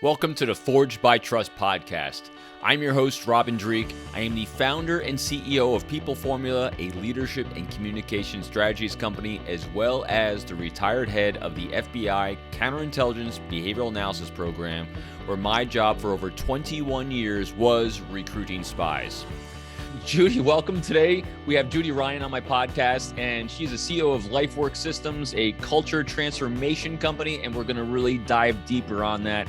Welcome to the Forged by Trust podcast. I'm your host, Robin Dreek. I am the founder and CEO of People Formula, a leadership and communication strategies company, as well as the retired head of the FBI Counterintelligence Behavioral Analysis Program, where my job for over 21 years was recruiting spies. Judy, welcome. Today we have Judy Ryan on my podcast, and she's the CEO of Lifework Systems, a culture transformation company, and we're going to really dive deeper on that.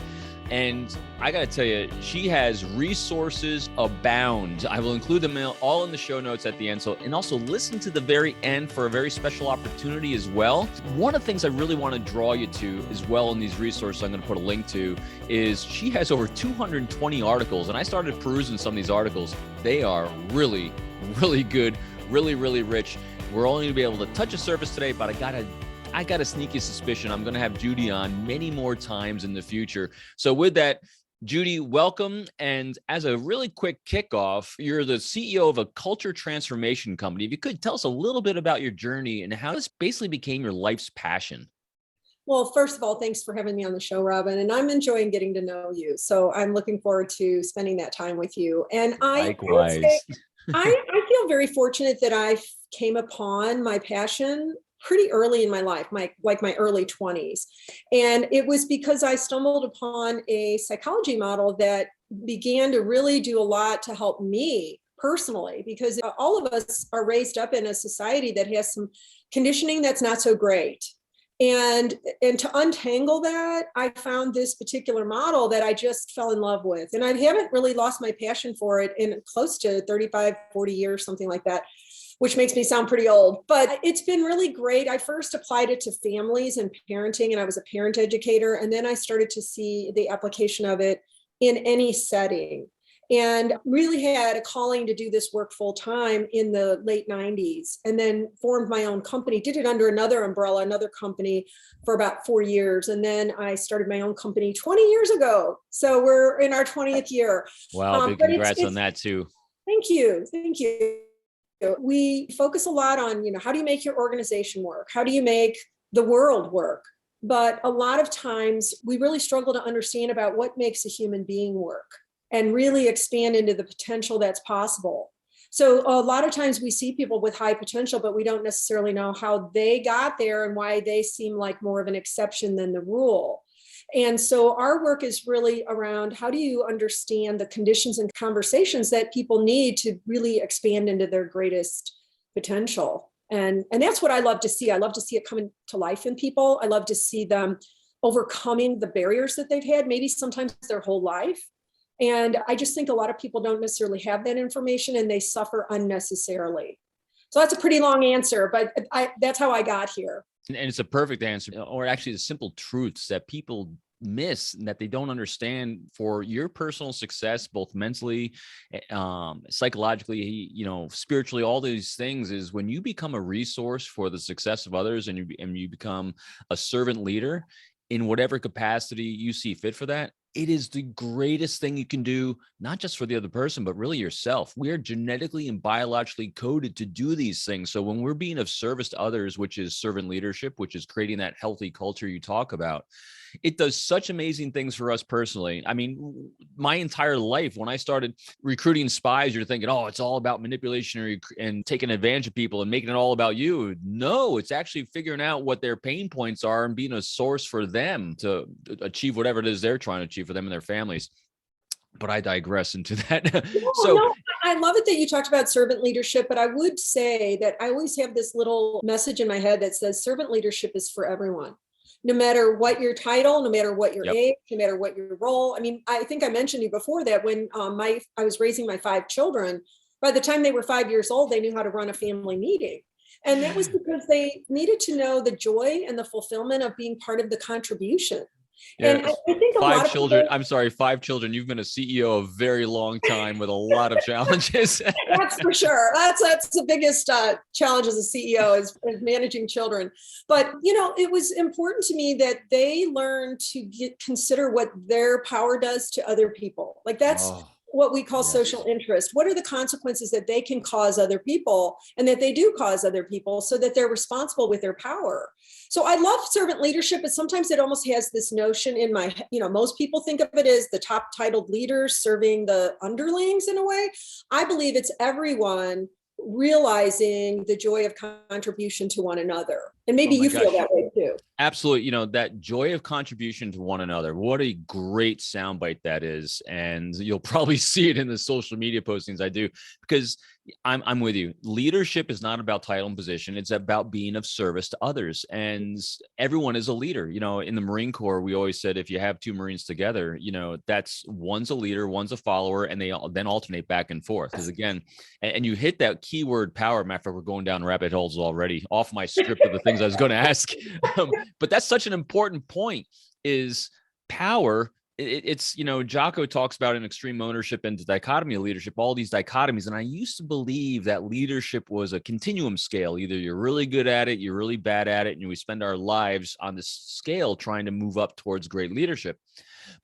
And I got to tell you, she has resources abound. I will include them all in the show notes at the end. And also listen to the very end for a very special opportunity as well. One of the things I really want to draw you to as well in these resources I'm going to put a link to is she has over 220 articles. And I started perusing some of these articles. They are really, really good, really, really rich. We're only going to be able to touch the surface today, but I got a sneaky suspicion I'm going to have Judy on many more times in the future. So with that, Judy, welcome. And as a really quick kickoff, you're the CEO of a culture transformation company. If you could tell us a little bit about your journey and how this basically became your life's passion. Well, first of all, thanks for having me on the show, Robin. And I'm enjoying getting to know you. So I'm looking forward to spending that time with you. And Likewise. I feel very fortunate that I came upon my passion pretty early in my life, my early 20s. And it was because I stumbled upon a psychology model that began to really do a lot to help me personally, because all of us are raised up in a society that has some conditioning that's not so great. And to untangle that, I found this particular model that I just fell in love with. And I haven't really lost my passion for it in close to 35, 40 years, something like that, which makes me sound pretty old, but it's been really great. I first applied it to families and parenting, and I was a parent educator. And then I started to see the application of it in any setting, and really had a calling to do this work full time in the late 90s, and then formed my own company, did it under another umbrella, another company for about 4 years. And then I started my own company 20 years ago. So we're in our 20th year. Wow, big congrats on that too. Thank you. Thank you. We focus a lot on, how do you make your organization work? How do you make the world work? But a lot of times we really struggle to understand about what makes a human being work and really expand into the potential that's possible. So a lot of times we see people with high potential, but we don't necessarily know how they got there and why they seem like more of an exception than the rule. And so our work is really around how do you understand the conditions and conversations that people need to really expand into their greatest potential. And that's what I love to see. I love to see it coming to life in people. I love to see them overcoming the barriers that they've had, maybe sometimes their whole life. And I just think a lot of people don't necessarily have that information and they suffer unnecessarily. So that's a pretty long answer, but that's how I got here. And it's a perfect answer, or actually the simple truths that people miss and that they don't understand for your personal success, both mentally, psychologically, spiritually, all these things is when you become a resource for the success of others and you become a servant leader in whatever capacity you see fit for that. It is the greatest thing you can do, not just for the other person, but really yourself. We are genetically and biologically coded to do these things. So when we're being of service to others, which is servant leadership, which is creating that healthy culture you talk about, it does such amazing things for us personally. I mean, my entire life, when I started recruiting spies, you're thinking, oh, it's all about manipulation and taking advantage of people and making it all about you. No, it's actually figuring out what their pain points are and being a source for them to achieve whatever it is they're trying to achieve for them and their families. But I digress into that. No, I love it that you talked about servant leadership, but I would say that I always have this little message in my head that says servant leadership is for everyone. No matter what your title, no matter what your age, no matter what your role. I mean, I think I mentioned to you before that when I was raising my 5 children, by the time they were 5 years old, they knew how to run a family meeting. And that was because they needed to know the joy and the fulfillment of being part of the contribution. Yes. And I think a lot of 5 children. I'm sorry, 5 children. You've been a CEO a very long time with a lot of challenges. That's for sure. That's the biggest challenge as a CEO is managing children. But it was important to me that they learn to consider what their power does to other people. Like that's what we call Yes. social interest. What are the consequences that they can cause other people and that they do cause other people so that they're responsible with their power? So I love servant leadership, but sometimes it almost has this notion in my, most people think of it as the top titled leaders serving the underlings in a way. I believe it's everyone realizing the joy of contribution to one another. And maybe you feel that way too. Absolutely. That joy of contribution to one another. What a great soundbite that is. And you'll probably see it in the social media postings I do, because I'm with you. Leadership is not about title and position. It's about being of service to others. And everyone is a leader. In the Marine Corps, we always said, if you have two Marines together, that's one's a leader, one's a follower, and they then alternate back and forth. Because again, and you hit that keyword power. Matter of fact, we're going down rabbit holes already off my script of the things I was going to ask. But that's such an important point, is power. It's, Jocko talks about in Extreme Ownership and the Dichotomy of Leadership, all these dichotomies. And I used to believe that leadership was a continuum scale. Either you're really good at it, you're really bad at it. And we spend our lives on this scale trying to move up towards great leadership.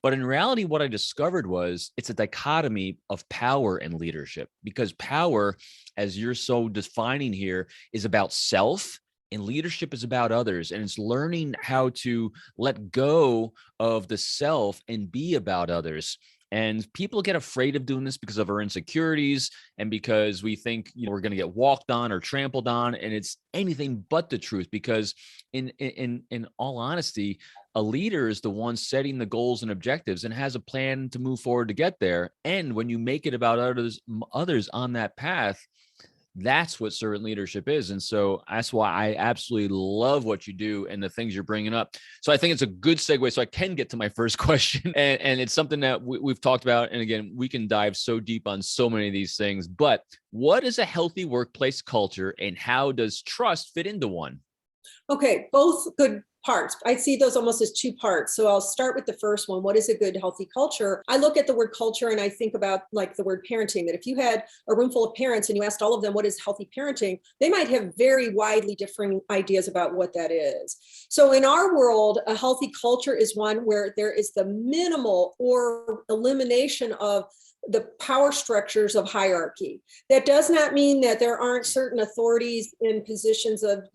But in reality, what I discovered was it's a dichotomy of power and leadership, because power, as you're so defining here, is about self. And leadership is about others, and it's learning how to let go of the self and be about others. And people get afraid of doing this because of our insecurities and because we think we're going to get walked on or trampled on. And it's anything but the truth, because in all honesty, a leader is the one setting the goals and objectives and has a plan to move forward to get there. And when you make it about others on that path, that's what servant leadership is. And so that's why I absolutely love what you do and the things you're bringing up. So I think it's a good segue. So I can get to my first question. And it's something that we've talked about. And again, we can dive so deep on so many of these things. But what is a healthy workplace culture, and how does trust fit into one? Okay, both good parts. I see those almost as two parts. So I'll start with the first one. What is a good, healthy culture? I look at the word culture and I think about like the word parenting, that if you had a room full of parents and you asked all of them, what is healthy parenting? They might have very widely differing ideas about what that is. So in our world, a healthy culture is one where there is the minimal or elimination of the power structures of hierarchy. That does not mean that there aren't certain authorities in positions of,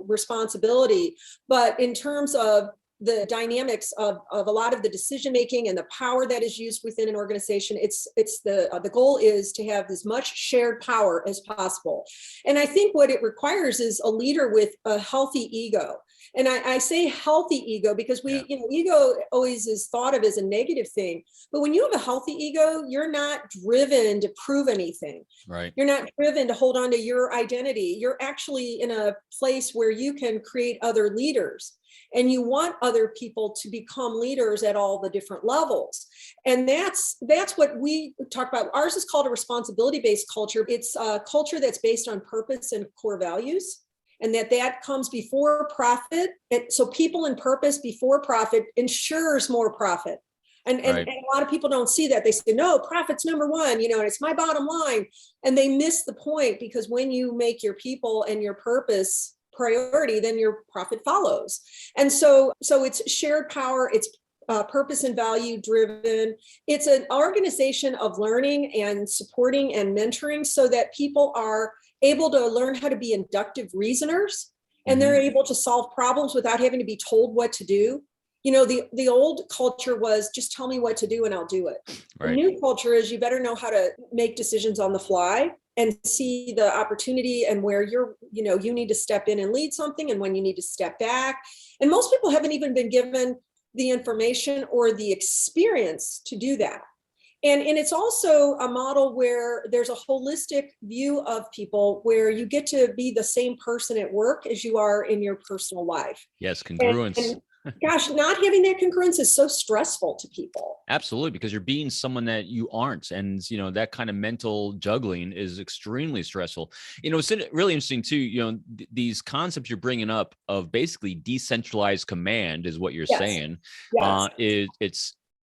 responsibility, but in terms of the dynamics of a lot of the decision making and the power that is used within an organization, it's the goal is to have as much shared power as possible. And I think what it requires is a leader with a healthy ego. And I say healthy ego because ego always is thought of as a negative thing. But when you have a healthy ego, you're not driven to prove anything. Right. You're not driven to hold on to your identity. You're actually in a place where you can create other leaders. And you want other people to become leaders at all the different levels. And that's what we talk about. Ours is called a responsibility-based culture. It's a culture that's based on purpose and core values, and that comes before profit. So people and purpose before profit ensures more profit. And a lot of people don't see that. They say, no, profit's number one, and it's my bottom line. And they miss the point, because when you make your people and your purpose priority, then your profit follows. And so it's shared power. It's purpose and value driven. It's an organization of learning and supporting and mentoring so that people are able to learn how to be inductive reasoners, and they're able to solve problems without having to be told what to do. The old culture was just tell me what to do and I'll do it. Right. The new culture is you better know how to make decisions on the fly and see the opportunity and where you need to step in and lead something and when you need to step back. And most people haven't even been given the information or the experience to do that. And it's also a model where there's a holistic view of people, where you get to be the same person at work as you are in your personal life. Yes, congruence. And gosh, not having that congruence is so stressful to people. Absolutely, because you're being someone that you aren't. And, that kind of mental juggling is extremely stressful. It's really interesting too, these concepts you're bringing up of basically decentralized command is what you're saying. Yes.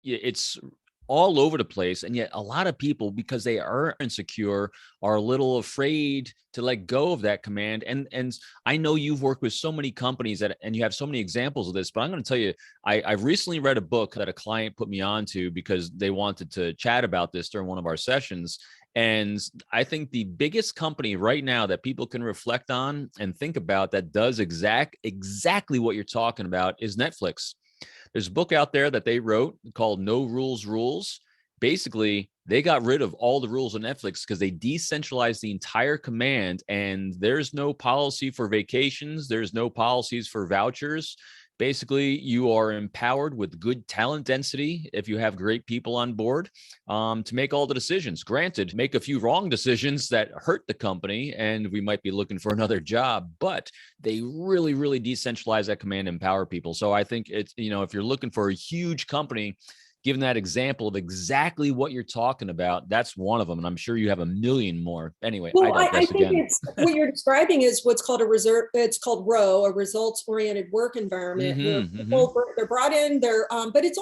It's all over the place. And yet a lot of people, because they are insecure, are a little afraid to let go of that command. And I know you've worked with so many companies and you have so many examples of this, but I'm going to tell you, I've recently read a book that a client put me onto because they wanted to chat about this during one of our sessions. And I think the biggest company right now that people can reflect on and think about that does exactly what you're talking about is Netflix. There's a book out there that they wrote called No Rules Rules. Basically, they got rid of all the rules on Netflix because they decentralized the entire command, and there's no policy for vacations. There's no policies for vouchers. Basically, you are empowered with good talent density if you have great people on board to make all the decisions. Granted, make a few wrong decisions that hurt the company, and we might be looking for another job, but they really, really decentralize that command and empower people. So I think it's, if you're looking for a huge company, given that example of exactly what you're talking about, that's one of them. And I'm sure you have a million more. Anyway, Well, I digress I think again. it's what you're describing is what's called it's called ROW, a results-oriented work environment, where people they're brought in, but it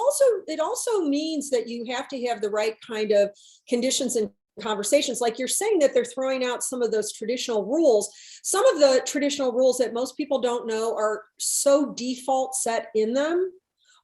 also means that you have to have the right kind of conditions and conversations. Like you're saying that they're throwing out some of those traditional rules. Some of the traditional rules that most people don't know are so default set in them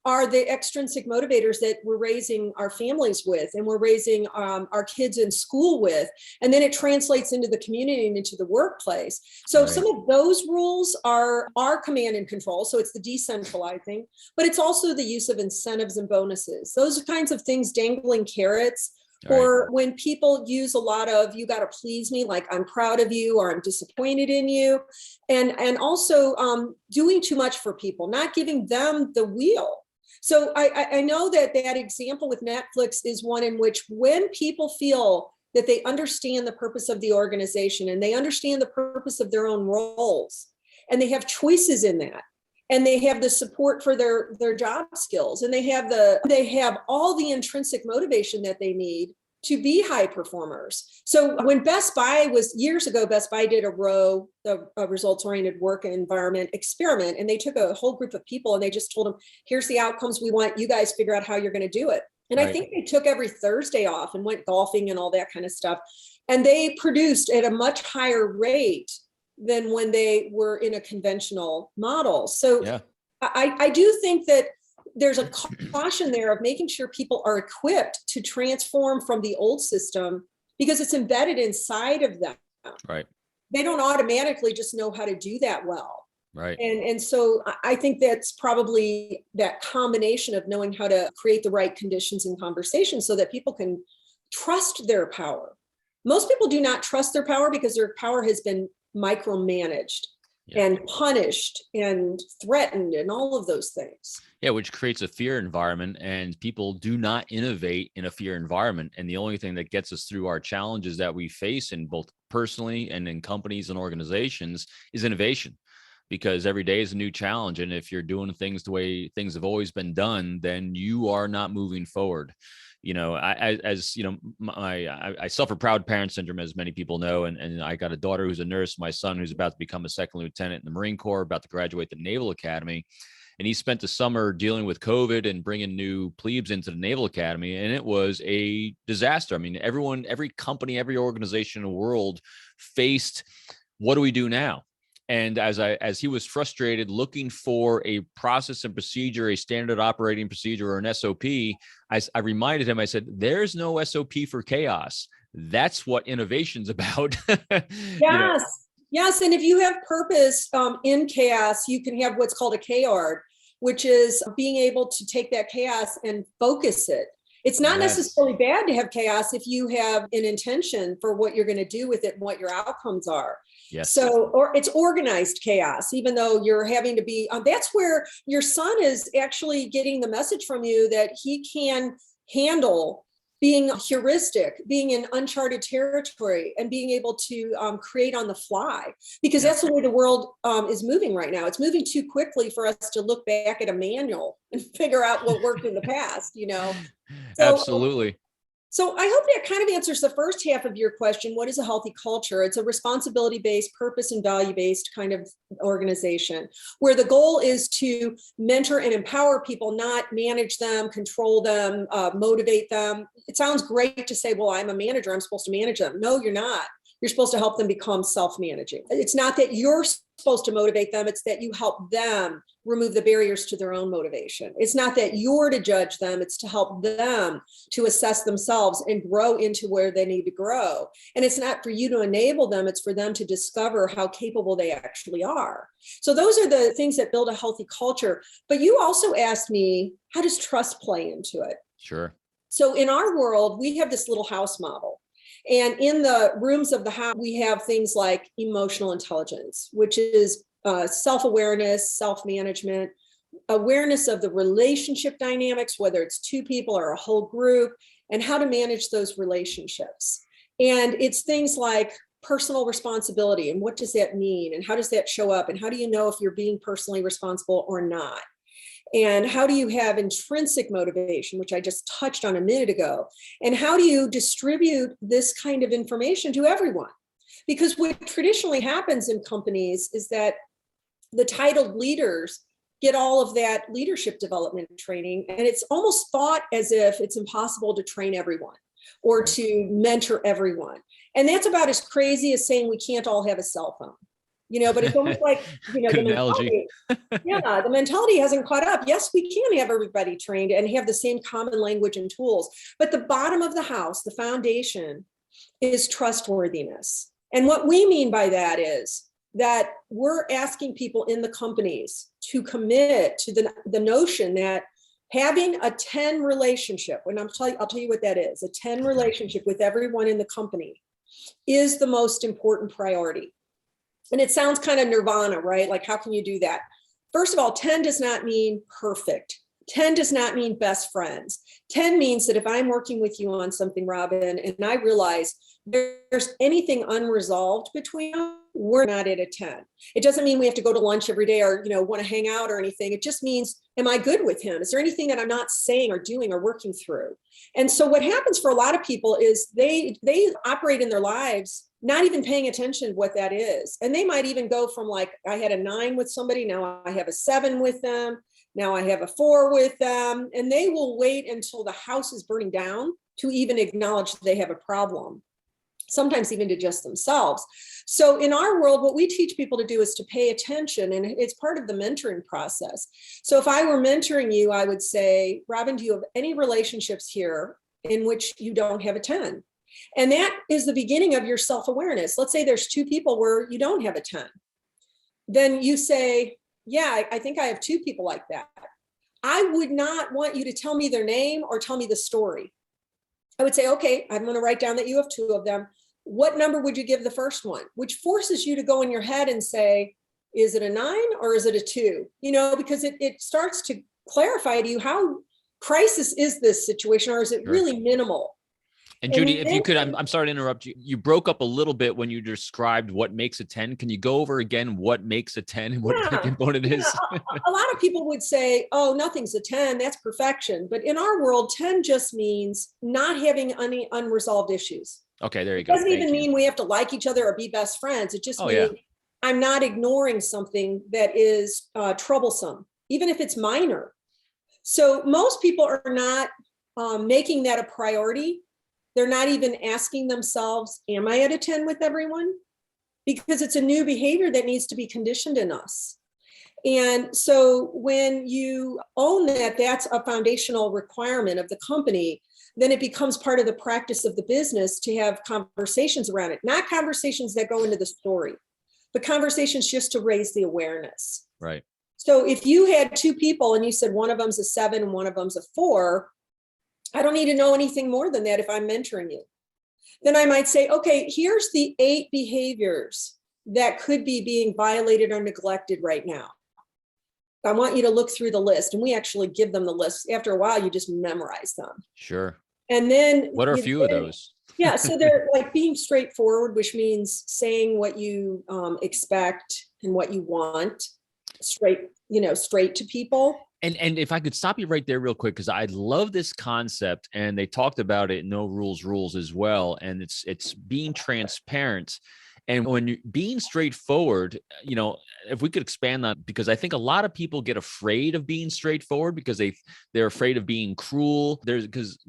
are the extrinsic motivators that we're raising our families with and we're raising our kids in school with. And then it translates into the community and into the workplace. So Right. some of those rules are command and control. So it's the decentralizing, but it's also the use of incentives and bonuses. Those kinds of things, dangling carrots. Right. Or when people use a lot of, you got to please me, like I'm proud of you or I'm disappointed in you. And also doing too much for people, not giving them the wheel. So I know that example with Netflix is one in which when people feel that they understand the purpose of the organization and they understand the purpose of their own roles and they have choices in that and they have the support for their job skills and they have all the intrinsic motivation that they need to be high performers. So when Best Buy was years ago, Best Buy did a results-oriented work environment experiment, and they took a whole group of people and they just told them, here's the outcomes we want, you guys figure out how you're going to do it. And I think they took every Thursday off and went golfing and all that kind of stuff. And they produced at a much higher rate than when they were in a conventional model. So yeah. I do think that there's a caution there of making sure people are equipped to transform from the old system because it's embedded inside of them. Right. They don't automatically just know how to do that well. Right. And so I think that's probably that combination of knowing how to create the right conditions and conversations so that people can trust their power. Most people do not trust their power because their power has been micromanaged. Yeah. And punished and threatened and all of those things. Yeah, which creates a fear environment, and people do not innovate in a fear environment. And the only thing that gets us through our challenges that we face in both personally and in companies and organizations is innovation, because every day is a new challenge. And if you're doing things the way things have always been done, then you are not moving forward. I suffer proud parent syndrome, as many people know, and I got a daughter who's a nurse, my son who's about to become a second lieutenant in the Marine Corps, about to graduate the Naval Academy. And he spent the summer dealing with COVID and bringing new plebes into the Naval Academy. And it was a disaster. I mean, every company, every organization in the world faced, what do we do now? And as he was frustrated looking for a process and procedure, a standard operating procedure or an SOP, I reminded him, I said, there's no SOP for chaos. That's what innovation's about. Yes. Yes. And if you have purpose in chaos, you can have what's called a K-ard, which is being able to take that chaos and focus it. It's not necessarily bad to have chaos if you have an intention for what you're going to do with it and what your outcomes are. Yes. So, or it's organized chaos, even though you're having to be, that's where your son is actually getting the message from you that he can handle being heuristic, being in uncharted territory and being able to create on the fly, because that's the way the world is moving right now. It's moving too quickly for us to look back at a manual and figure out what worked in the past, So, absolutely. So I hope that kind of answers the first half of your question. What is a healthy culture? It's a responsibility-based, purpose and value-based kind of organization where the goal is to mentor and empower people, not manage them, control them, motivate them. It sounds great to say, well, I'm a manager, I'm supposed to manage them. No, you're not. You're supposed to help them become self-managing. It's not that you're supposed to motivate them, it's that you help them remove the barriers to their own motivation. It's not that you're to judge them, it's to help them to assess themselves and grow into where they need to grow. And it's not for you to enable them, it's for them to discover how capable they actually are. So those are the things that build a healthy culture. But you also asked me, how does trust play into it? Sure. So in our world, we have this little house model. And in the rooms of the house, we have things like emotional intelligence, which is self-awareness, self-management, awareness of the relationship dynamics, whether it's two people or a whole group, and how to manage those relationships. And it's things like personal responsibility and what does that mean? And how does that show up? And how do you know if you're being personally responsible or not? And how do you have intrinsic motivation, which I just touched on a minute ago? And how do you distribute this kind of information to everyone? Because what traditionally happens in companies is that the titled leaders get all of that leadership development training, and it's almost thought as if it's impossible to train everyone or to mentor everyone. And that's about as crazy as saying we can't all have a cell phone. But it's almost like, the mentality, the mentality hasn't caught up. Yes, we can have everybody trained and have the same common language and tools, but the bottom of the house, the foundation, is trustworthiness. And what we mean by that is that we're asking people in the companies to commit to the notion that having a 10 relationship, when I'll tell you what that is, a 10 relationship with everyone in the company is the most important priority. And it sounds kind of nirvana, right? Like, how can you do that? First of all, 10 does not mean perfect. 10 does not mean best friends. 10 means that if I'm working with you on something, Robin, and I realize there's anything unresolved between us, we're not at a 10. It doesn't mean we have to go to lunch every day or, want to hang out or anything. It just means, am I good with him? Is there anything that I'm not saying or doing or working through? And so what happens for a lot of people is they operate in their lives not even paying attention to what that is. And they might even go from like, I had a 9 with somebody, now I have a 7 with them, now I have a 4 with them. And they will wait until the house is burning down to even acknowledge they have a problem, sometimes even to just themselves. So in our world, what we teach people to do is to pay attention, and it's part of the mentoring process. So if I were mentoring you, I would say, Robin, do you have any relationships here in which you don't have a 10? And that is the beginning of your self-awareness. Let's say there's 2 people where you don't have a 10. Then you say, yeah, I think I have 2 people like that. I would not want you to tell me their name or tell me the story. I would say, okay, I'm going to write down that you have 2 of them. What number would you give the first one? Which forces you to go in your head and say, is it a 9 or is it a 2? Because it starts to clarify to you how crisis is this situation, or is it really minimal? And Judy, if you could, I'm sorry to interrupt you. You broke up a little bit when you described what makes a 10. Can you go over again what makes a 10 and what the component is? A lot of people would say, oh, nothing's a 10, that's perfection. But in our world, 10 just means not having any unresolved issues. Okay, there you go. It doesn't even mean we have to like each other or be best friends. It just means I'm not ignoring something that is troublesome, even if it's minor. So most people are not making that a priority. They're not even asking themselves, am I at a 10 with everyone? Because it's a new behavior that needs to be conditioned in us. And so when you own that, that's a foundational requirement of the company, then it becomes part of the practice of the business to have conversations around it, not conversations that go into the story, but conversations just to raise the awareness. Right. So if you had 2 people and you said one of them's a 7 and one of them's a 4, I don't need to know anything more than that if I'm mentoring you. Then I might say, okay, here's the 8 behaviors that could be being violated or neglected right now. I want you to look through the list, and we actually give them the list. After a while, you just memorize them. Sure. And then what are a few of those? Yeah, so they're like being straightforward, which means saying what you expect and what you want straight to people. And if I could stop you right there real quick, because I love this concept, and they talked about it, no rules as well. And it's being transparent. And when you're being straightforward, if we could expand that, because I think a lot of people get afraid of being straightforward because they're afraid of being cruel. Because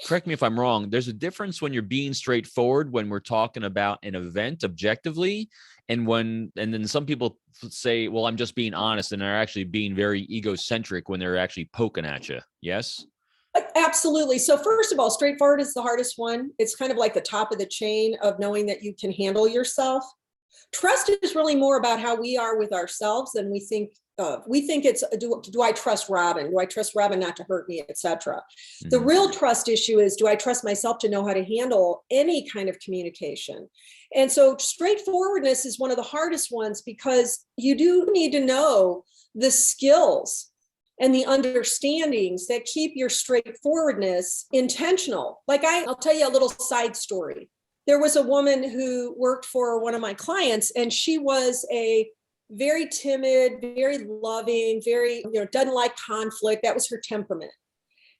correct me if I'm wrong, there's a difference when you're being straightforward when we're talking about an event objectively, and then some people say, well, I'm just being honest, and they're actually being very egocentric when they're actually poking at you. Yes? Absolutely. So first of all, straightforward is the hardest one. It's kind of like the top of the chain of knowing that you can handle yourself. Trust is really more about how we are with ourselves than we think of. We think it's, do I trust Robin? Do I trust Robin not to hurt me, etc. Mm-hmm. The real trust issue is, do I trust myself to know how to handle any kind of communication? And so straightforwardness is one of the hardest ones, because you do need to know the skills and the understandings that keep your straightforwardness intentional. Like I'll tell you a little side story. There was a woman who worked for one of my clients, and she was a very timid, very loving, very, doesn't like conflict. That was her temperament.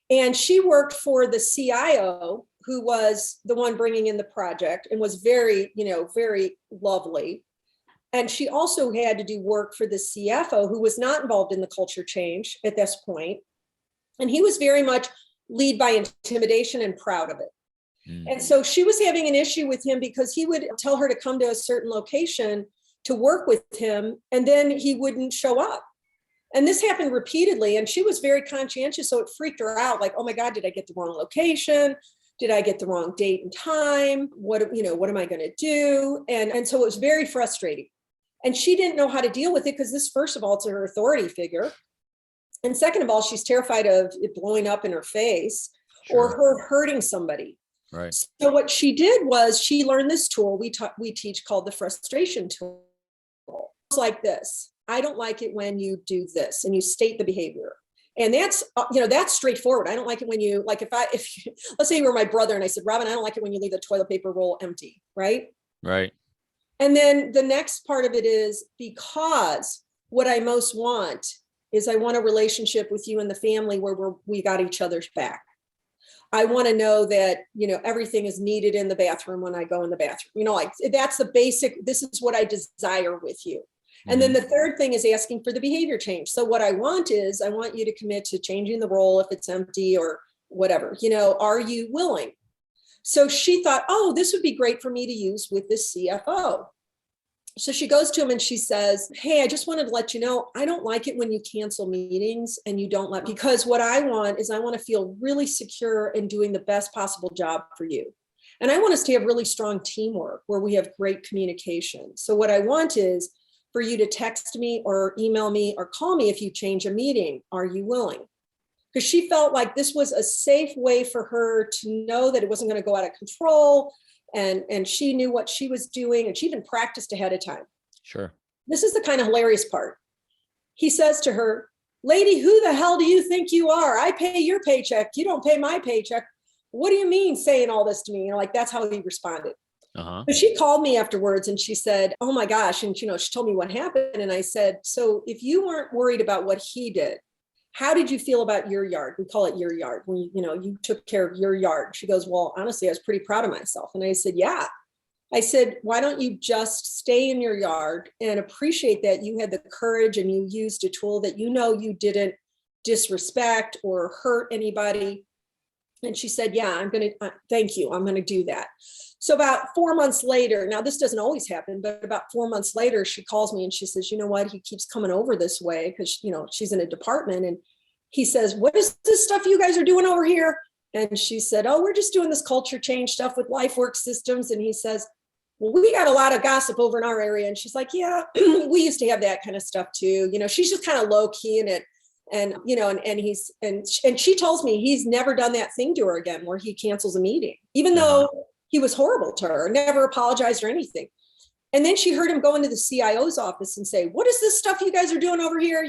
And she worked for the CIO, who was the one bringing in the project, and was very, very lovely. And she also had to do work for the CFO, who was not involved in the culture change at this point. And he was very much lead by intimidation and proud of it. And so she was having an issue with him because he would tell her to come to a certain location to work with him, and then he wouldn't show up. And this happened repeatedly, and she was very conscientious, so it freaked her out. Like, oh my God, did I get the wrong location? Did I get the wrong date and time? What am I going to do? And so it was very frustrating. And she didn't know how to deal with it, because this, first of all, it's her authority figure. And second of all, she's terrified of it blowing up in her face, or her hurting somebody. Right. So what she did was she learned this tool we teach called the frustration tool. It's like this: I don't like it when you do this, and you state the behavior. And that's straightforward. I don't like it when you, like, if let's say you were my brother and I said, Robin, I don't like it when you leave the toilet paper roll empty, right? Right. And then the next part of it is, because what I most want is, I want a relationship with you and the family where we got each other's back. I want to know that, everything is needed in the bathroom when I go in the bathroom. Like, that's the basic, this is what I desire with you. And then the third thing is asking for the behavior change. So what I want is, I want you to commit to changing the roll if it's empty or whatever. Are you willing? So she thought, oh, this would be great for me to use with this CFO. So she goes to him and she says, hey, I just wanted to let you know, I don't like it when you cancel meetings and you don't because what I want is, I want to feel really secure in doing the best possible job for you. And I want us to have really strong teamwork where we have great communication. So what I want is for you to text me or email me or call me if you change a meeting. Are you willing? Because she felt like this was a safe way for her to know that it wasn't going to go out of control. And she knew what she was doing, and she even practiced ahead of time. Sure. This is the kind of hilarious part. He says to her, lady, who the hell do you think you are? I pay your paycheck. You don't pay my paycheck. What do you mean saying all this to me? That's how he responded. Uh-huh. So she called me afterwards and she said, oh my gosh. And, she told me what happened. And I said, so if you weren't worried about what he did, how did you feel about your yard? We call it your yard. When you took care of your yard. She goes, well, honestly, I was pretty proud of myself. And I said, yeah. I said, why don't you just stay in your yard and appreciate that you had the courage and you used a tool that you didn't disrespect or hurt anybody. And she said, yeah, thank you. I'm going to do that. So about 4 months later, now this doesn't always happen, but about 4 months later, she calls me and she says, you know what? He keeps coming over this way, because, she's in a department. And he says, what is this stuff you guys are doing over here? And she said, oh, we're just doing this culture change stuff with Lifework Systems. And he says, well, we got a lot of gossip over in our area. And she's like, yeah, we used to have that kind of stuff too. She's just kind of low key in it. And, and she tells me he's never done that thing to her again, where he cancels a meeting, even though he was horrible to her, never apologized or anything. And then she heard him go into the CIO's office and say, what is this stuff you guys are doing over here?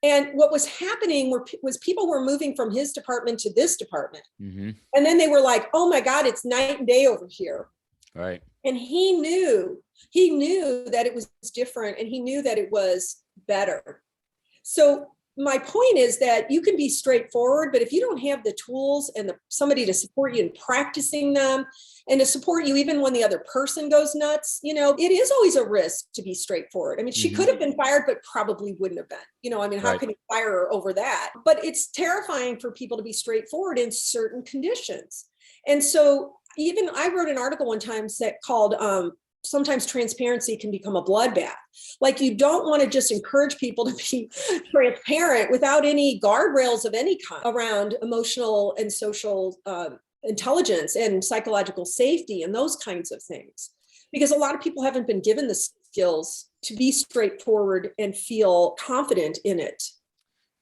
And what was happening was people were moving from his department to this department. Mm-hmm. And then they were like, oh my God, it's night and day over here. Right. And he knew that it was different, and he knew that it was better. So my point is that you can be straightforward, but if you don't have the tools and somebody to support you in practicing them and to support you even when the other person goes nuts, it is always a risk to be straightforward. I mean, she could have been fired, but probably wouldn't have been. I mean, how can you fire her over that? But it's terrifying for people to be straightforward in certain conditions. And so even I wrote an article one time called sometimes transparency can become a bloodbath. Like, you don't want to just encourage people to be transparent without any guardrails of any kind around emotional and social intelligence and psychological safety and those kinds of things. Because a lot of people haven't been given the skills to be straightforward and feel confident in it.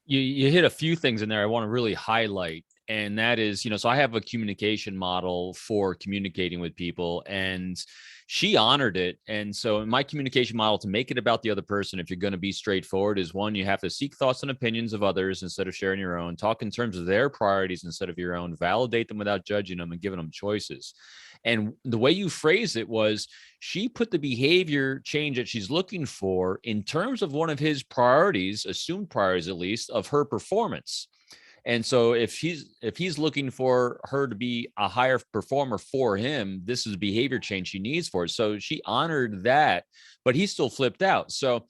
You hit a few things in there I want to really highlight. And that is, so I have a communication model for communicating with people, and she honored it. And so in my communication model, to make it about the other person, if you're going to be straightforward, is one, you have to seek thoughts and opinions of others instead of sharing your own, talk in terms of their priorities instead of your own, validate them without judging them and giving them choices. And the way you phrased it was, she put the behavior change that she's looking for in terms of one of his priorities, assumed priorities at least, of her performance. And so if he's looking for her to be a higher performer for him, this is behavior change she needs for it. So she honored that, but he still flipped out. So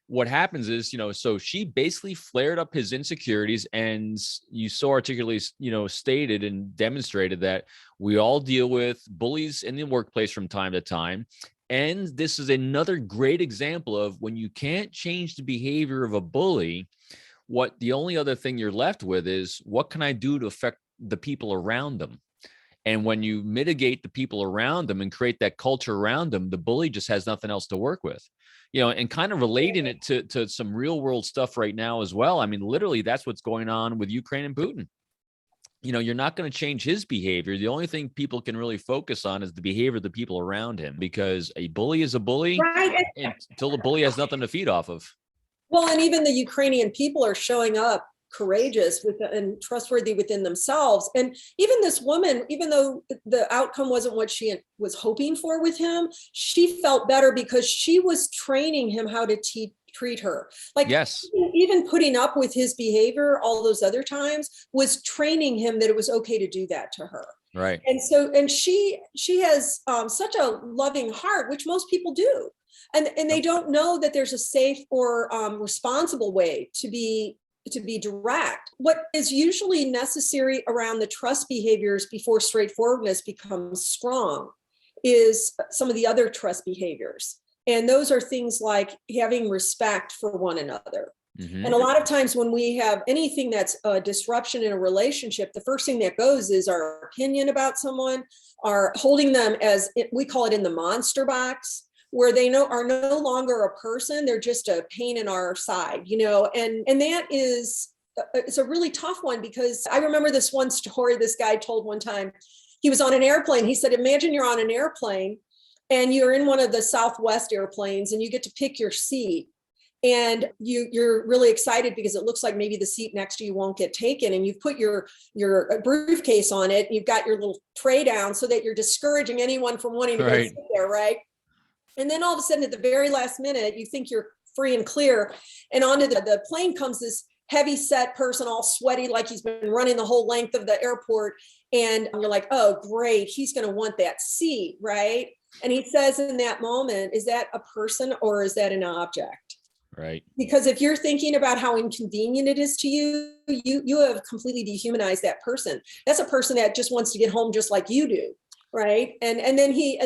what happens is, so she basically flared up his insecurities, and you so articulately, stated and demonstrated that we all deal with bullies in the workplace from time to time. And this is another great example of when you can't change the behavior of a bully, the only other thing you're left with is, what can I do to affect the people around them? And when you mitigate the people around them and create that culture around them, the bully just has nothing else to work with, and kind of relating it to some real world stuff right now as well. I mean, literally that's what's going on with Ukraine and Putin. You're not going to change his behavior. The only thing people can really focus on is the behavior of the people around him, because a bully is a bully until the bully has nothing to feed off of. Well, and even the Ukrainian people are showing up courageous and trustworthy within themselves. And even this woman, even though the outcome wasn't what she was hoping for with him, she felt better because she was training him how to treat her. Like, yes, even putting up with his behavior all those other times was training him that it was okay to do that to her. Right. And so, and she has such a loving heart, which most people do. And they don't know that there's a safe or responsible way to be direct. What is usually necessary around the trust behaviors before straightforwardness becomes strong is some of the other trust behaviors. And those are things like having respect for one another. Mm-hmm. And a lot of times when we have anything that's a disruption in a relationship, the first thing that goes is our opinion about someone, our holding them as, we call it in the monster box, where they are no longer a person, they're just a pain in our side, and that is, it's a really tough one, because I remember this one story this guy told one time. He was on an airplane. He said, imagine you're on an airplane and you're in one of the Southwest airplanes and you get to pick your seat, and you're really excited because it looks like maybe the seat next to you won't get taken, and you've put your briefcase on it, and you've got your little tray down so that you're discouraging anyone from wanting to go sit there, right? And then all of a sudden, at the very last minute, you think you're free and clear, and onto the plane comes this heavy set person, all sweaty, like he's been running the whole length of the airport. And you're like, oh, great, he's going to want that seat, right? And he says in that moment, is that a person or is that an object? Right. Because if you're thinking about how inconvenient it is to you, you have completely dehumanized that person. That's a person that just wants to get home just like you do. Right. And then he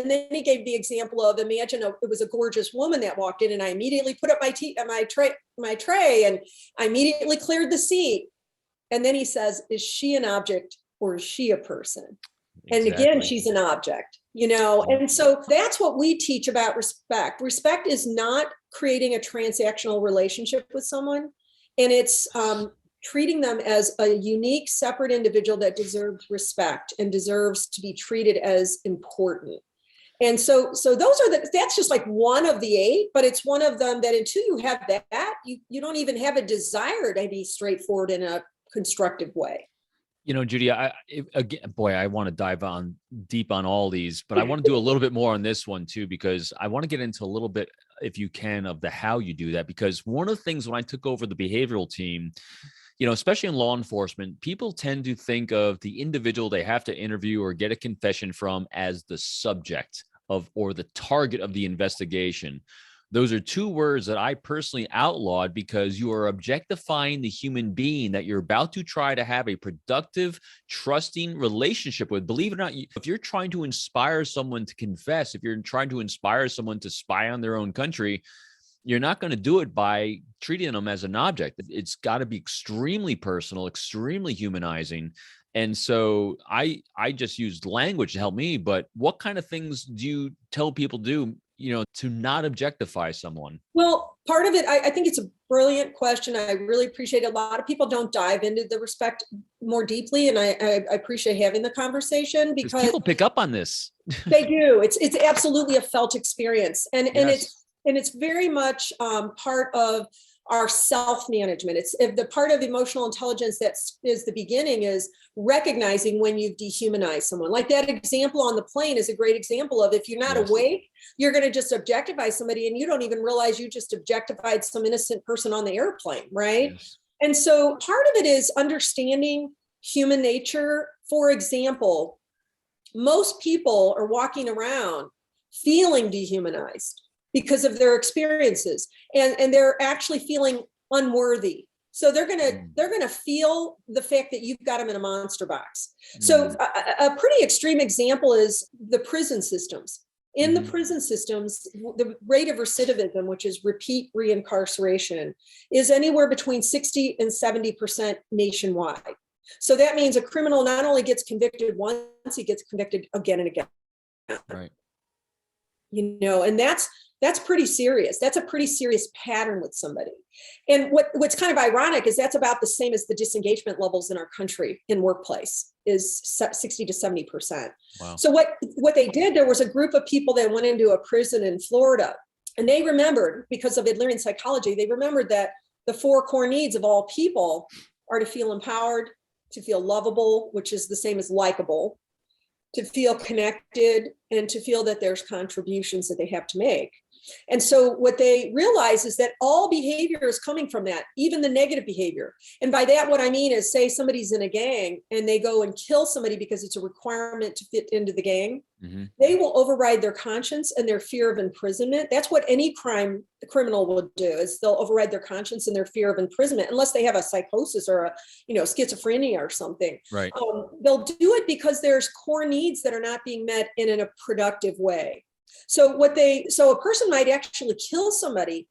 gave the example of, imagine it was a gorgeous woman that walked in, and I immediately put up my tray and I immediately cleared the seat. And then he says, is she an object or is she a person? Exactly. And again, she's an object, and so that's what we teach about respect. Respect is not creating a transactional relationship with someone. And it's treating them as a unique, separate individual that deserves respect and deserves to be treated as important. And so those are that's just like one of the 8, but it's one of them that until you have that, you don't even have a desire to be straightforward in a constructive way. Judy, I want to dive deep on all these, but I want to do a little bit more on this one too, because I want to get into a little bit if you can, of the how you do that. Because one of the things when I took over the behavioral team, especially in law enforcement, people tend to think of the individual they have to interview or get a confession from as the subject of, or the target of the investigation. Those are two words that I personally outlawed, because you are objectifying the human being that you're about to try to have a productive, trusting relationship with. Believe it or not, if you're trying to inspire someone to confess, if you're trying to inspire someone to spy on their own country, you're not going to do it by treating them as an object. It's got to be extremely personal, extremely humanizing. And so I just used language to help me. But what kind of things do you tell people to do, to not objectify someone? Well, part of it, I think it's a brilliant question. I really appreciate it. A lot of people don't dive into the respect more deeply. And I appreciate having the conversation, because people pick up on this. They do. It's absolutely a felt experience. And Yes. it's very much part of our self-management. It's the part of emotional intelligence that is the beginning, is recognizing when you've dehumanized someone. Like that example on the plane is a great example of, if you're not Yes. awake, you're going to just objectify somebody and you don't even realize you just objectified some innocent person on the airplane, right? Yes. And so part of it is understanding human nature. For example, most people are walking around feeling dehumanized because of their experiences, and they're actually feeling unworthy. So they're gonna feel the fact that you've got them in a monster box. So a pretty extreme example is the prison systems. In the prison systems, the rate of recidivism, which is repeat reincarceration, is anywhere between 60 and 70% nationwide. So that means a criminal not only gets convicted once, he gets convicted again and again. Right. And that's pretty serious. That's a pretty serious pattern with somebody. And what's kind of ironic is that's about the same as the disengagement levels in our country in workplace, is 60 to 70%. Wow. So what they did, there was a group of people that went into a prison in Florida, and they remembered, because of Adlerian psychology, they remembered that the 4 core needs of all people are to feel empowered, to feel lovable, which is the same as likable, to feel connected, and to feel that there's contributions that they have to make. And so what they realize is that all behavior is coming from that, even the negative behavior. And by that, what I mean is, say somebody's in a gang and they go and kill somebody because it's a requirement to fit into the gang. They will override their conscience and their fear of imprisonment. That's what any criminal will do, is they'll override their conscience and their fear of imprisonment, unless they have a psychosis or a schizophrenia or something. Right. They'll do it because there's core needs that are not being met in a productive way. So a person might actually kill somebody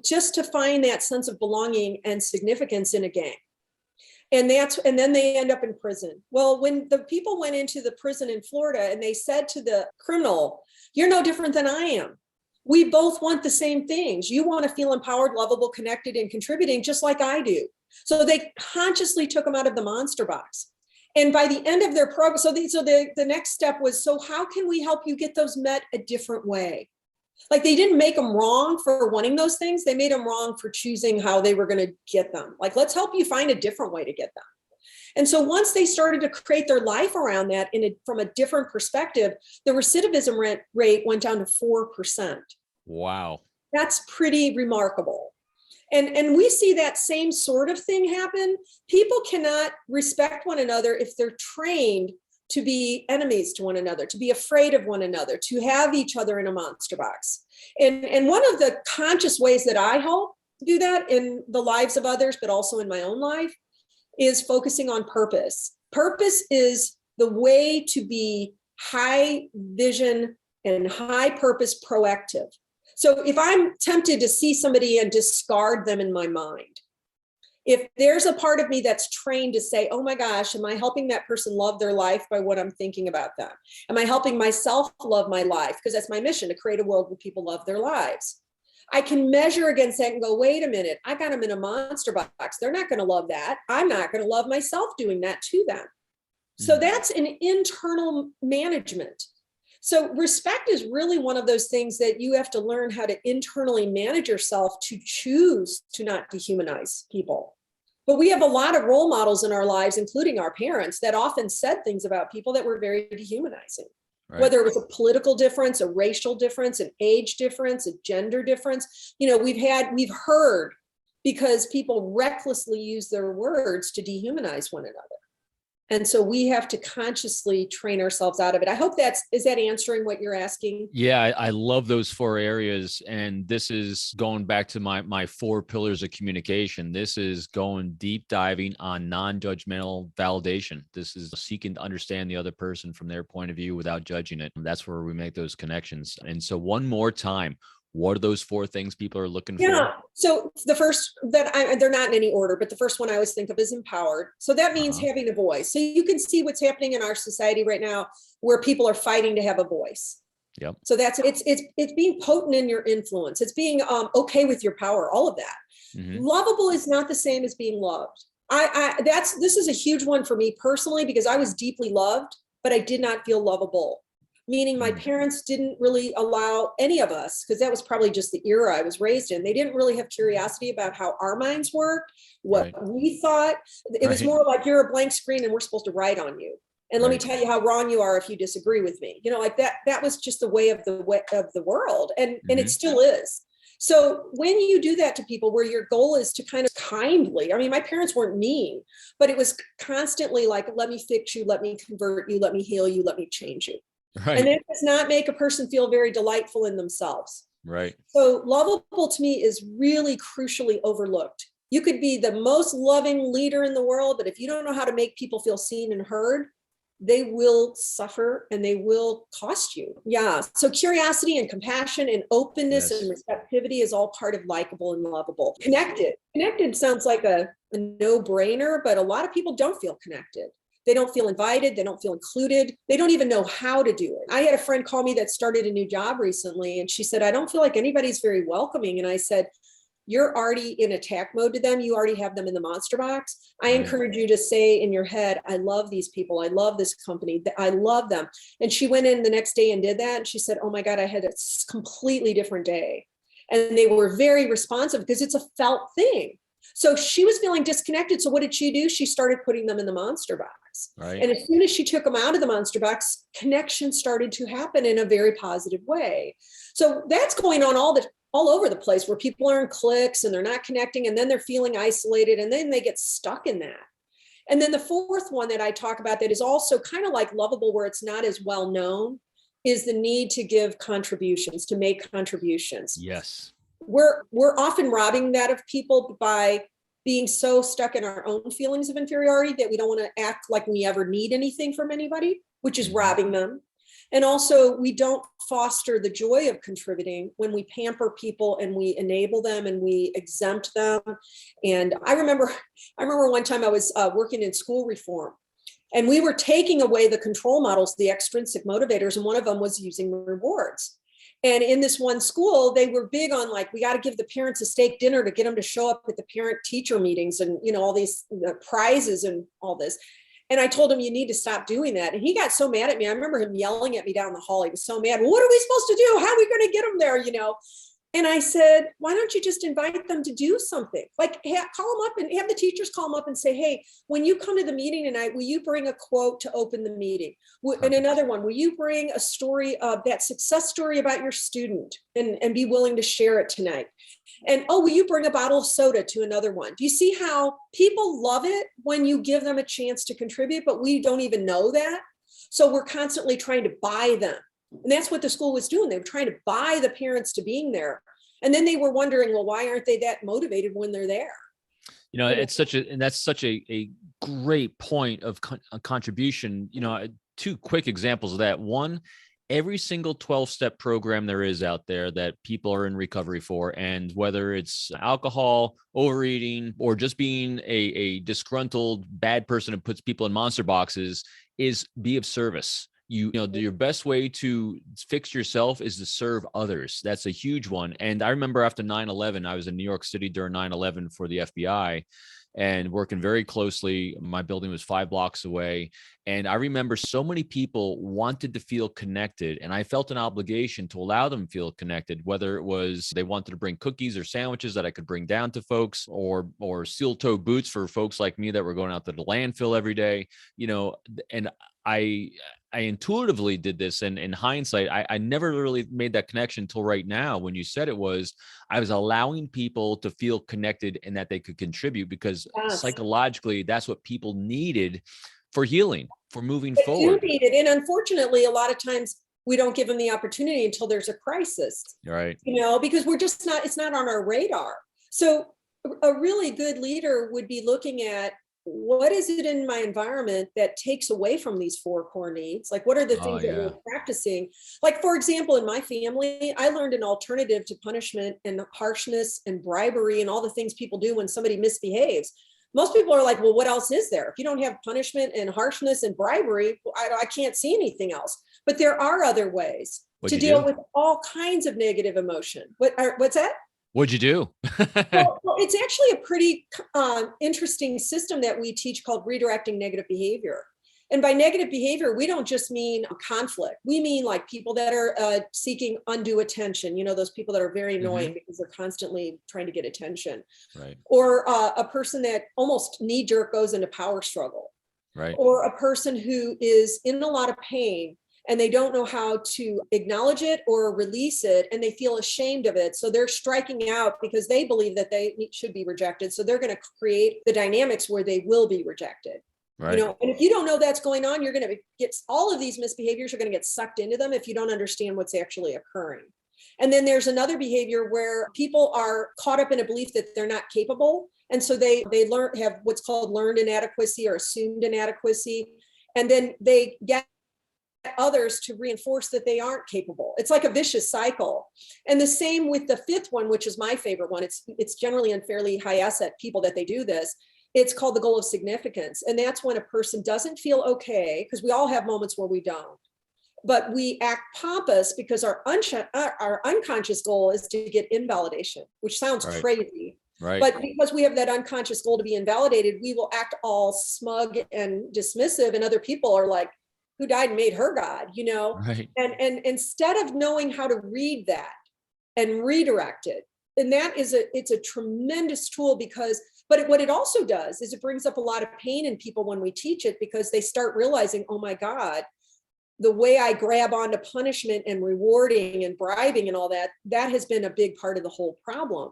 just to find that sense of belonging and significance in a gang. And then they end up in prison. Well, when the people went into the prison in Florida and they said to the criminal, "You're no different than I am. We both want the same things. You want to feel empowered, lovable, connected, and contributing just like I do." So they consciously took them out of the monster box. And by the end of their program, so the next step was, so how can we help you get those met a different way? Like, they didn't make them wrong for wanting those things. They made them wrong for choosing how they were going to get them. Like, let's help you find a different way to get them. And so once they started to create their life around that from a different perspective, the recidivism rate went down to 4%. Wow. That's pretty remarkable. And we see that same sort of thing happen. People cannot respect one another if they're trained to be enemies to one another, to be afraid of one another, to have each other in a monster box. And one of the conscious ways that I help do that in the lives of others, but also in my own life, is focusing on purpose. Purpose is the way to be high vision and high purpose proactive. So if I'm tempted to see somebody and discard them in my mind, if there's a part of me that's trained to say, "Oh my gosh, am I helping that person love their life by what I'm thinking about them? Am I helping myself love my life? Because that's my mission, to create a world where people love their lives." I can measure against that and go, wait a minute, I got them in a monster box. They're not going to love that. I'm not going to love myself doing that to them. So that's an internal management. So respect is really one of those things that you have to learn how to internally manage yourself to choose to not dehumanize people. But we have a lot of role models in our lives, including our parents, that often said things about people that were very dehumanizing. Right. whether it was a political difference, a racial difference, an age difference, a gender difference. We've heard, because people recklessly use their words to dehumanize one another. And so we have to consciously train ourselves out of it. I hope is that answering what you're asking? Yeah, I love those 4 areas. And this is going back to my 4 pillars of communication. This is going deep diving on non-judgmental validation. This is seeking to understand the other person from their point of view without judging it. And that's where we make those connections. And so one more time, what are those 4 things people are looking for? Yeah. So the first they're not in any order, but the first one I always think of is empowered. So that means having a voice. So you can see what's happening in our society right now, where people are fighting to have a voice. Yep. So it's being potent in your influence. It's being okay with your power. All of that. Mm-hmm. Lovable is not the same as being loved. This is a huge one for me personally, because I was deeply loved, but I did not feel lovable. Meaning my parents didn't really allow any of us, because that was probably just the era I was raised in. They didn't really have curiosity about how our minds worked, what we thought. It was more like, you're a blank screen and we're supposed to write on you. And let me tell you how wrong you are if you disagree with me. Like that was just the way of the world. And it still is. So when you do that to people, where your goal is to kind of kindly, I mean, my parents weren't mean, but it was constantly like, let me fix you, let me convert you, let me heal you, let me change you. Right. And that does not make a person feel very delightful in themselves. Right. So lovable to me is really crucially overlooked. You could be the most loving leader in the world, but if you don't know how to make people feel seen and heard, they will suffer and they will cost you. Yeah. So curiosity and compassion and openness and receptivity is all part of likable and lovable. Connected sounds like a no-brainer, but a lot of people don't feel connected. They don't feel invited. They don't feel included. They don't even know how to do it. I had a friend call me that started a new job recently, and she said, I don't feel like anybody's very welcoming. And I said, you're already in attack mode to them. You already have them in the monster box. I encourage you to say in your head, I love these people. I love this company. I love them. And she went in the next day and did that. And she said, oh my God, I had a completely different day. And they were very responsive, because it's a felt thing. So she was feeling disconnected. So what did she do? She started putting them in the monster box. Right. And as soon as she took them out of the monster box, connection started to happen in a very positive way. So that's going on all over the place, where people are in cliques and they're not connecting, and then they're feeling isolated, and then they get stuck in that. And then the fourth one that I talk about that is also kind of like lovable, where it's not as well known, is the need to give contributions, to make contributions. Yes. We're often robbing that of people by being so stuck in our own feelings of inferiority that we don't want to act like we ever need anything from anybody, which is robbing them. And also, we don't foster the joy of contributing when we pamper people and we enable them and we exempt them. And I remember one time I was working in school reform, and we were taking away the control models, the extrinsic motivators, and one of them was using rewards. And in this one school, they were big on like, we got to give the parents a steak dinner to get them to show up at the parent teacher meetings, and, all these prizes and all this. And I told him, you need to stop doing that. And he got so mad at me. I remember him yelling at me down the hall. He was so mad. What are we supposed to do? How are we going to get them there? And I said, why don't you just invite them to do something? Like call them up and have the teachers call them up and say, hey, when you come to the meeting tonight, will you bring a quote to open the meeting? And another one, will you bring a story of that success story about your student and be willing to share it tonight? And, will you bring a bottle of soda to another one? Do you see how people love it when you give them a chance to contribute, but we don't even know that? So we're constantly trying to buy them. And that's what the school was doing. They were trying to buy the parents to being there. And then they were wondering, well, why aren't they that motivated when they're there? That's such a great point of contribution. 2 quick examples of that. One, every single 12-step program there is out there that people are in recovery for, and whether it's alcohol, overeating, or just being a disgruntled bad person who puts people in monster boxes, is be of service. Your best way to fix yourself is to serve others. That's a huge one. And I remember after 9/11, I was in New York City during 9/11 for the FBI and working very closely. My building was 5 blocks away. And I remember so many people wanted to feel connected, and I felt an obligation to allow them to feel connected, whether it was they wanted to bring cookies or sandwiches that I could bring down to folks, or steel-toe boots for folks like me that were going out to the landfill every day, and I intuitively did this, and in hindsight, I never really made that connection until right now when you said it. Was I was allowing people to feel connected and that they could contribute, because Yes. psychologically, that's what people needed for healing, for moving They do forward. need it. And unfortunately, a lot of times we don't give them the opportunity until there's a crisis, Right. because we're just not, it's not on our radar. So a really good leader would be looking at, what is it in my environment that takes away from these four core needs? Like, what are the Oh things that yeah. we're practicing? Like, for example, in my family, I learned an alternative to punishment and harshness and bribery and all the things people do when somebody misbehaves. Most people are like, well, what else is there? If you don't have punishment and harshness and bribery, I can't see anything else. But there are other ways What'd to you deal do? with all kinds of negative emotion. What's that? What'd you do? Well, it's actually a pretty interesting system that we teach called redirecting negative behavior. And by negative behavior, we don't just mean conflict. We mean like people that are seeking undue attention, those people that are very annoying because they're constantly trying to get attention. Right. Or a person that almost knee jerk goes into power struggle. Right. Or a person who is in a lot of pain and they don't know how to acknowledge it or release it, and they feel ashamed of it. So they're striking out because they believe that they should be rejected. So they're going to create the dynamics where they will be rejected. Right. And if you don't know that's going on, you're going to get all of these misbehaviors are going to get sucked into them if you don't understand what's actually occurring. And then there's another behavior where people are caught up in a belief that they're not capable. And so they have what's called learned inadequacy or assumed inadequacy. And then they get others to reinforce that they aren't capable. It's like a vicious cycle. And the same with the fifth one, which is my favorite one. It's generally in fairly high asset people that they do this. It's called the goal of significance. And that's when a person doesn't feel okay, because we all have moments where we don't. But we act pompous because our unconscious goal is to get invalidation, which sounds crazy. Right. But because we have that unconscious goal to be invalidated, we will act all smug and dismissive. And other people are like, who died and made her God, Right. And instead of knowing how to read that and redirect it, and it's a tremendous tool but what it also does is it brings up a lot of pain in people when we teach it, because they start realizing, oh my God, the way I grab onto punishment and rewarding and bribing and all that has been a big part of the whole problem.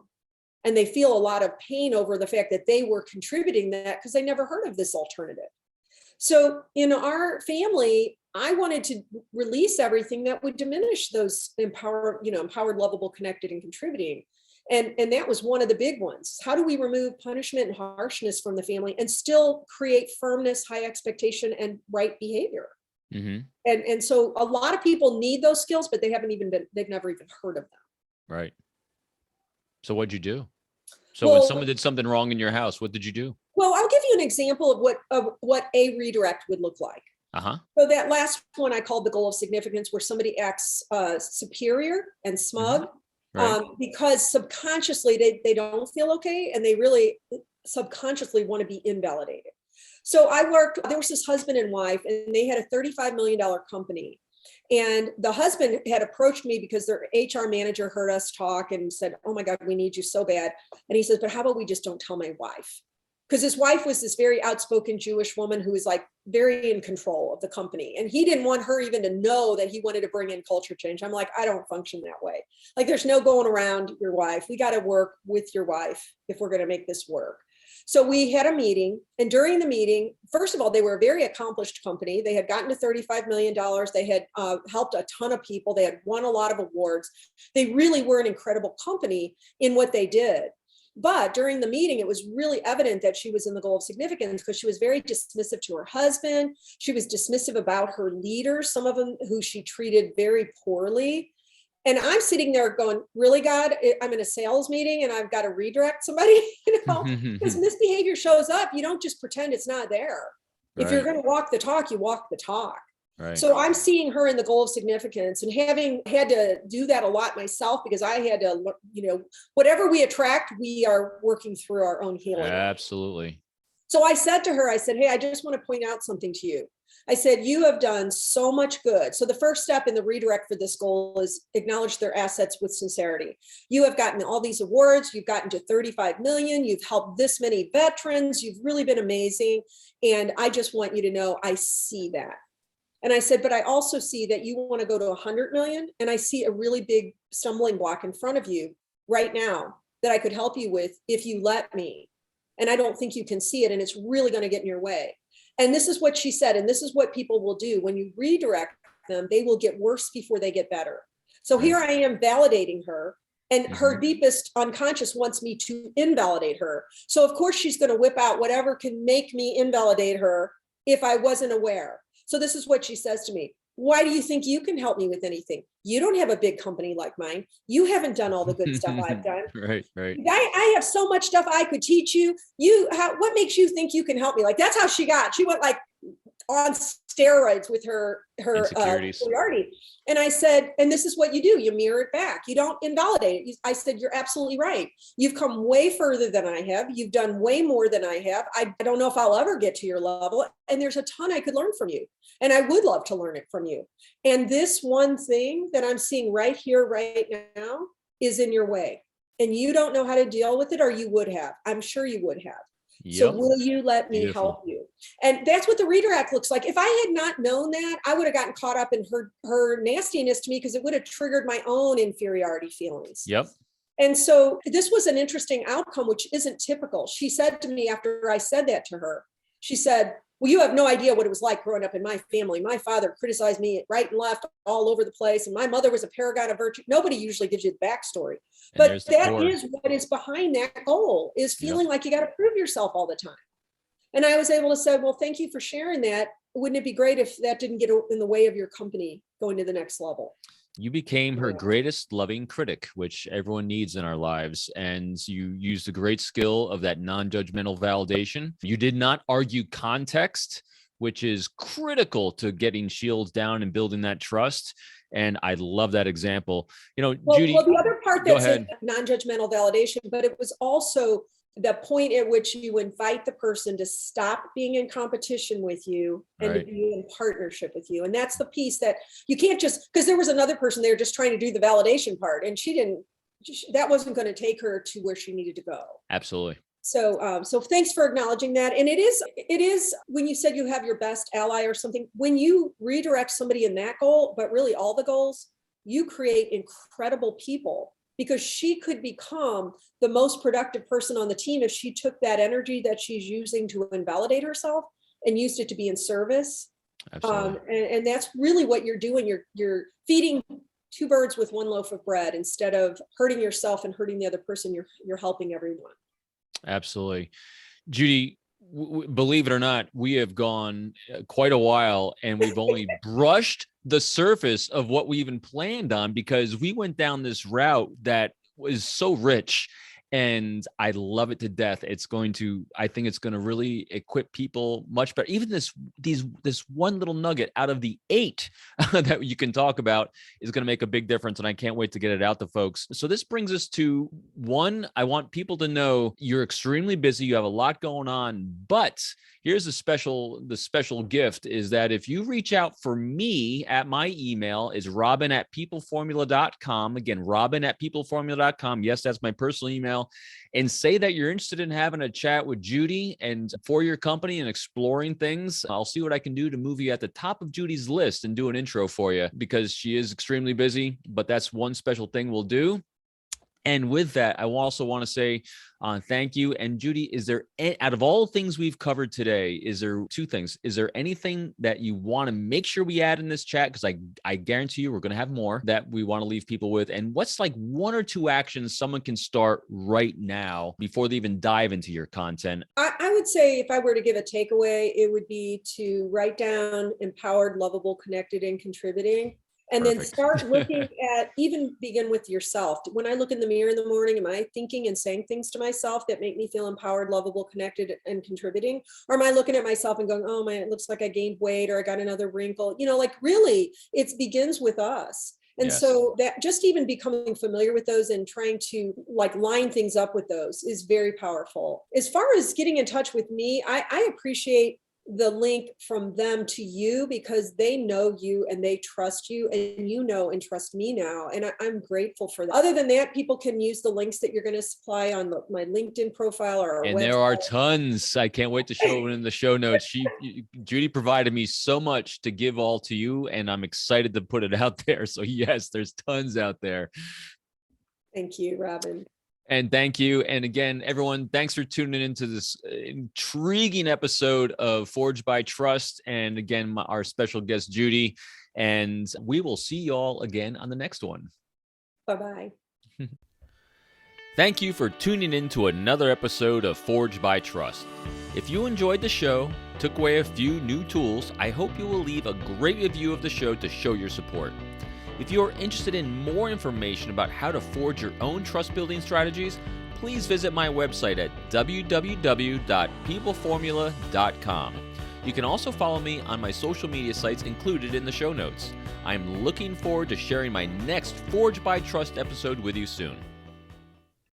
And they feel a lot of pain over the fact that they were contributing that because they never heard of this alternative. So in our family, I wanted to release everything that would diminish those empowered, lovable, connected, and contributing. And that was one of the big ones. How do we remove punishment and harshness from the family and still create firmness, high expectation, and right behavior? Mm-hmm. And so a lot of people need those skills, but they've never even heard of them. Right. So what'd you do? So when someone did something wrong in your house, what did you do? Well, I'll give you an example of what a redirect would look like. So that last one I called the goal of significance, where somebody acts superior and smug, because subconsciously they don't feel okay, and they really subconsciously want to be invalidated. So there was this husband and wife, and they had a $35 million company. And the husband had approached me because their HR manager heard us talk and said, oh my God, we need you so bad. And he says, but how about we just don't tell my wife? Because his wife was this very outspoken Jewish woman who was like very in control of the company. And he didn't want her even to know that he wanted to bring in culture change. I'm like, I don't function that way. Like, there's no going around your wife. We got to work with your wife if we're going to make this work. So we had a meeting, and during the meeting, first of all, they were a very accomplished company. They had gotten to $35 million. They had helped a ton of people. They had won a lot of awards. They really were an incredible company in what they did. But during the meeting, it was really evident that she was in the goal of significance, because she was very dismissive to her husband. She was dismissive about her leaders, some of them who she treated very poorly. And I'm sitting there going, really, God, I'm in a sales meeting and I've got to redirect somebody, because misbehavior shows up. You don't just pretend it's not there. If you're going to walk the talk, you walk the talk. So I'm seeing her in the goal of significance, and having had to do that a lot myself, because I had to, whatever we attract, we are working through our own healing. Absolutely. So I said to her, I said, hey, I just want to point out something to you. I said, you have done so much good. So the first step in the redirect for this goal is acknowledge their assets with sincerity. You have gotten all these awards. You've gotten to 35 million. You've helped this many veterans. You've really been amazing. And I just want you to know, I see that. And I said, but I also see that you want to go to 100 million. And I see a really big stumbling block in front of you right now that I could help you with if you let me. And I don't think you can see it. And it's really going to get in your way. And this is what she said. And this is what people will do. When you redirect them, they will get worse before they get better. So here I am validating her. And her deepest unconscious wants me to invalidate her. So of course she's going to whip out whatever can make me invalidate her if I wasn't aware. So this is what she says to me. Why do you think you can help me with anything? You don't have a big company like mine. You haven't done all the good stuff I've done. Right. I have so much stuff I could teach you. What makes you think you can help me? Like, that's how she went like on steroids with her superiority. And I said, and this is what you do. You mirror it back. You don't invalidate it. I said, you're absolutely right. You've come way further than I have. You've done way more than I have. I don't know if I'll ever get to your level. And there's a ton I could learn from you. And I would love to learn it from you. And this one thing that I'm seeing right here, right now, is in your way. And you don't know how to deal with it, or you would have. I'm sure you would have. Yep. So will you let me help you? And that's what the redirect looks like. If I had not known that, I would have gotten caught up in her nastiness to me, because it would have triggered my own inferiority feelings. Yep. And so this was an interesting outcome, which isn't typical. She said to me after I said that to her, she said, well, you have no idea what it was like growing up in my family. My father criticized me right and left all over the place. And my mother was a paragon of virtue. Nobody usually gives you the backstory. But that is what is behind that goal, is feeling like you got to prove yourself all the time. And I was able to say, well, thank you for sharing that. Wouldn't it be great if that didn't get in the way of your company going to the next level? You became her greatest loving critic, which everyone needs in our lives. And you used the great skill of that non-judgmental validation. You did not argue context, which is critical to getting shields down and building that trust. And I love that example. Judy. Well, the other part that's a non-judgmental validation, but it was also the point at which you invite the person to stop being in competition with you and to be in partnership with you. And that's the piece that you can't just, because there was another person there just trying to do the validation part, and that wasn't going to take her to where she needed to go. Absolutely. So thanks for acknowledging that. And it is when you said you have your best ally or something, when you redirect somebody in that goal, but really all the goals, you create incredible people. Because she could become the most productive person on the team if she took that energy that she's using to invalidate herself and used it to be in service. And that's really what you're doing. You're feeding two birds with one loaf of bread. Instead of hurting yourself and hurting the other person, you're helping everyone. Absolutely. Judy, believe it or not, we have gone quite a while, and we've only brushed the surface of what we even planned on, because we went down this route that was so rich, and I love it to death. I think it's going to really equip people much better. Even this one little nugget out of the 8 that you can talk about is going to make a big difference. And I can't wait to get it out to folks. So this brings us to one. I want people to know you're extremely busy. You have a lot going on, but here's the special gift is that if you reach out for me at my email is robin@peopleformula.com. Again, robin@peopleformula.com. Yes, that's my personal email. And say that you're interested in having a chat with Judy and for your company and exploring things. I'll see what I can do to move you at the top of Judy's list and do an intro for you, because she is extremely busy, but that's one special thing we'll do. And with that, I also want to say thank you. And Judy, out of all things we've covered today, is there 2 things? Is there anything that you want to make sure we add in this chat? Because I guarantee you we're going to have more that we want to leave people with. And what's like 1 or 2 actions someone can start right now before they even dive into your content? I would say, if I were to give a takeaway, it would be to write down empowered, lovable, connected, and contributing. And Perfect. Then start looking at, even begin with yourself. When I look in the mirror in the morning, am I thinking and saying things to myself that make me feel empowered, lovable, connected, and contributing? Or am I looking at myself and going, oh man, it looks like I gained weight, or I got another wrinkle? Really, it begins with us. And so that just even becoming familiar with those and trying to line things up with those is very powerful. As far as getting in touch with me, I appreciate the link from them to you because they know you and they trust you, and you know and trust me now. And I'm grateful for that. Other than that, people can use the links that you're going to supply on my LinkedIn profile or our and website. there are tons. I can't wait to show it in the show notes. Judy provided me so much to give all to you, and I'm excited to put it out there. So yes, there's tons out there. Thank you, Robin. And thank you. And again, everyone, thanks for tuning into this intriguing episode of Forged by Trust. And again, our special guest, Judy. And we will see you all again on the next one. Bye-bye. Thank you for tuning in to another episode of Forged by Trust. If you enjoyed the show, took away a few new tools, I hope you will leave a great review of the show to show your support. If you are interested in more information about how to forge your own trust building strategies, please visit my website at www.peopleformula.com. You can also follow me on my social media sites included in the show notes. I'm looking forward to sharing my next Forged by Trust episode with you soon.